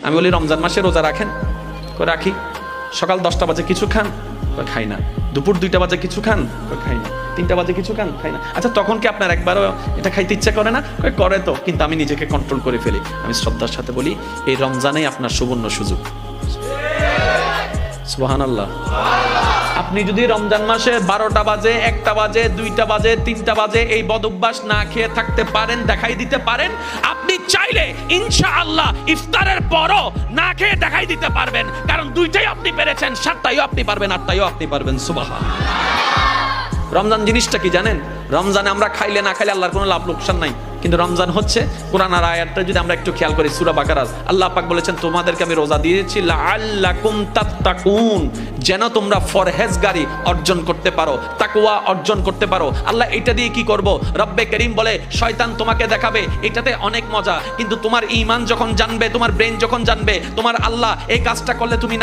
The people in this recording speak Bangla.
আমি বলি রমজান মাসে রোজা রাখেন? কই রাখি। সকাল 10টা বাজে কিছু খান? কই খাই না। দুপুর 2টা বাজে কিছু খান? কই খাই না। 3টা বাজে কিছু খান? খাই না। আচ্ছা তখন কি আপনার একবারও এটা খাইতে ইচ্ছা করে না? কই করে তো, কিন্তু আমি নিজেকে কন্ট্রোল করে ফেলি। আমি শ্রদ্ধার সাথে বলি এই রমজানেই আপনার সুবর্ণ সুযোগ। সুবহানাল্লাহ। আপনি যদি রমজান মাসে 12টা বাজে, 1টা বাজে, 2টা বাজে, 3টা বাজে এই বদঅভ্যাস না খেয়ে থাকতে পারেন, দেখাই দিতে পারেন, আপনি চাইলে ইনশাআল্লাহ ইফতারের পরও না খেয়ে দেখাই দিতে পারবেন। কারণ 2টাই আপনি পেরেছেন, 7টাইও আপনি পারবেন, 8টাইও আপনি পারবেন। সুবহানাল্লাহ। রমজান জিনিসটা কি জানেন? রমজানে আমরা খাইলে না খাইলে আল্লাহর কোনো লাভ লোকসান নাই, কিন্তু রমজান হচ্ছে কোরআনের আয়াতটা যদি আমরা একটু খেয়াল করি, সূরা বাকারা আল্লাহ পাক বলেছেন তোমাদেরকে আমি রোজা দিয়েছি লাআল্লাকুম তাত্তাকুন, যেন তোমরা ফরহেজগারি অর্জন করতে পারো, তাকওয়া অর্জন করতে পারো। আল্লাহ এটা দিয়ে কি করব? রব্বে করিম বলে শয়তান তোমাকে দেখাবে এটাতে অনেক মজা, কিন্তু তোমার ঈমান যখন জানবে, তোমার ব্রেন যখন জানবে তোমার আল্লাহ এই কাজটা করলে তুমি না